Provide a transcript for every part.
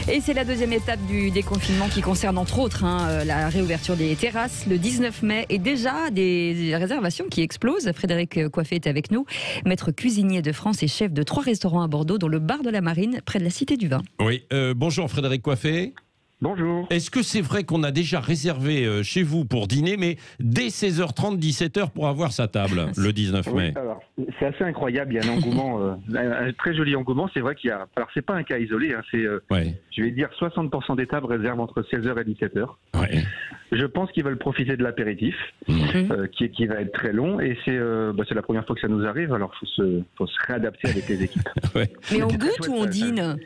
Et c'est la deuxième étape du déconfinement qui concerne entre autres la réouverture des terrasses le 19 mai et déjà des réservations qui explosent. Frédéric Coiffé est avec nous, maître cuisinier de France et chef de 3 restaurants à Bordeaux, dont le bar de la Marine, près de la Cité du Vin. Oui, bonjour Frédéric Coiffé. Bonjour. Est-ce que c'est vrai qu'on a déjà réservé chez vous pour dîner, mais dès 16h30, 17h pour avoir sa table le 19 mai? Alors, c'est assez incroyable, il y a un engouement, un très joli engouement. C'est vrai qu'il y a, alors c'est pas un cas isolé, c'est, je vais dire 60% des tables réservent entre 16h et 17h. Ouais. Je pense qu'ils veulent profiter de l'apéritif, qui va être très long, et c'est la première fois que ça nous arrive, alors il faut se réadapter avec les équipes. Ouais. Mais on goûte ou on dîne?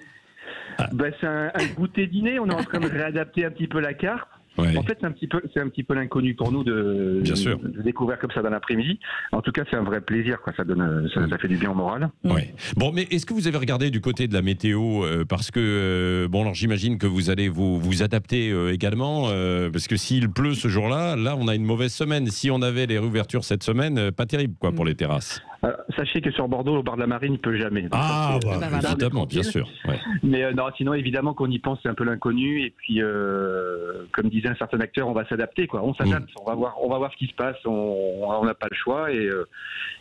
C'est un goûter dîner, on est en train de réadapter un petit peu la carte. Ouais. En fait, c'est un petit peu l'inconnu pour nous de découvrir comme ça dans l'après-midi. En tout cas, c'est un vrai plaisir, quoi. Ça fait du bien au moral. Ouais. Bon, mais est-ce que vous avez regardé du côté de la météo parce que alors j'imagine que vous allez vous adapter également parce que s'il pleut ce jour-là, on a une mauvaise semaine. Si on avait les réouvertures cette semaine, pas terrible quoi pour les terrasses. Sachez que sur Bordeaux, au bar de la Marine, il ne peut jamais. Évidemment, bien sûr. Ouais. Mais non, sinon, évidemment, qu'on y pense, c'est un peu l'inconnu. Et puis, comme disait un certain acteur, on va s'adapter, quoi. On s'adapte, on va voir ce qui se passe. On n'a pas le choix. Et de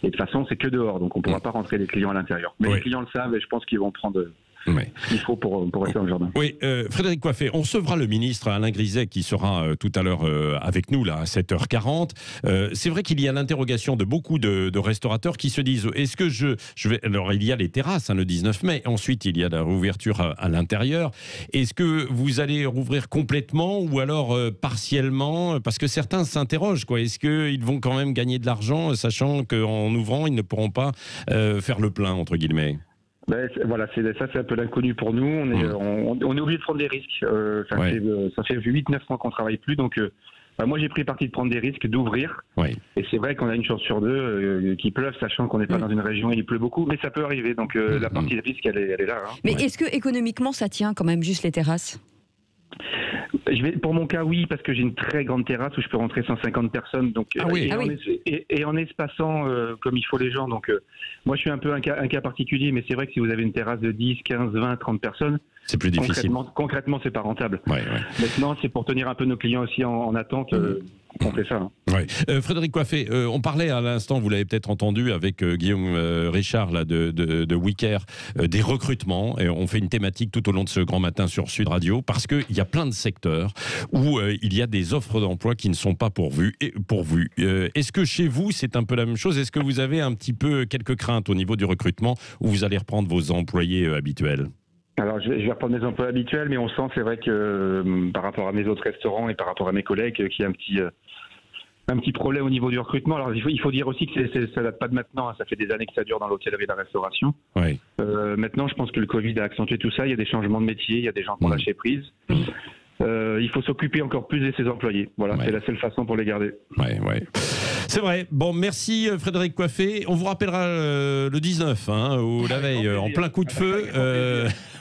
toute façon, c'est que dehors. Donc, on ne pourra pas rentrer les clients à l'intérieur. Mais les clients le savent et je pense qu'ils vont prendre ce qu'il faut pour rester dans le jardin. Oui, Frédéric Coiffé, on recevra le ministre Alain Griset qui sera tout à l'heure avec nous là, à 7h40. C'est vrai qu'il y a l'interrogation de beaucoup de restaurateurs qui se disent est-ce que je vais. Alors, il y a les terrasses le 19 mai, ensuite il y a la réouverture à l'intérieur. Est-ce que vous allez rouvrir complètement ou alors partiellement? Parce que certains s'interrogent, quoi. Est-ce qu'ils vont quand même gagner de l'argent, sachant qu'en ouvrant, ils ne pourront pas faire le plein, entre guillemets? Voilà, c'est un peu l'inconnu pour nous. On est obligé de prendre des risques. Ça fait 8-9 mois qu'on travaille plus, donc moi j'ai pris parti de prendre des risques, d'ouvrir. Et c'est vrai qu'on a une chance sur deux qu'il pleuve, sachant qu'on n'est pas dans une région où il pleut beaucoup, mais ça peut arriver. Donc la partie de risque, elle est là. Mais est-ce que économiquement ça tient quand même juste les terrasses? Pour mon cas, oui, parce que j'ai une très grande terrasse où je peux rentrer 150 personnes. Donc, et en espaçant comme il faut les gens. Donc, moi, je suis un peu un cas particulier, mais c'est vrai que si vous avez une terrasse de 10, 15, 20, 30 personnes, c'est plus difficile. Concrètement, c'est pas rentable. Maintenant, c'est pour tenir un peu nos clients aussi en attente qu'on fait ça. Frédéric Coiffé, on parlait à l'instant, vous l'avez peut-être entendu avec Guillaume Richard là, de Wicker, des recrutements. Et on fait une thématique tout au long de ce grand matin sur Sud Radio parce qu'il y a plein de secteurs où il y a des offres d'emploi qui ne sont pas pourvues. Est-ce que chez vous, c'est un peu la même chose? Est-ce que vous avez un petit peu quelques craintes au niveau du recrutement où vous allez reprendre vos employés habituels? Alors, je vais reprendre mes emplois habituels, mais on sent, c'est vrai que par rapport à mes autres restaurants et par rapport à mes collègues, qu'il y a un petit problème au niveau du recrutement. Alors, il faut dire aussi que ça date pas de maintenant, ça fait des années que ça dure dans l'hôtellerie et la restauration. Maintenant, je pense que le Covid a accentué tout ça, il y a des changements de métier, il y a des gens qui ont lâché prise. Il faut s'occuper encore plus de ses employés. Voilà, c'est la seule façon pour les garder. C'est vrai. Bon, merci Frédéric Coiffé. On vous rappellera le 19 ou la veille, en plein coup de feu.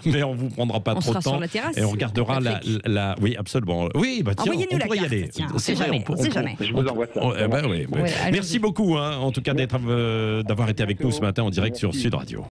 Mais on vous prendra pas trop de temps. Sur la terrasse, et on regardera la. Oui, absolument. Oui, tiens, on pourrait y aller. C'est vrai, on sait jamais. Je vous envoie ça. Merci beaucoup, en tout cas, d'avoir été avec nous ce matin en direct sur Sud Radio.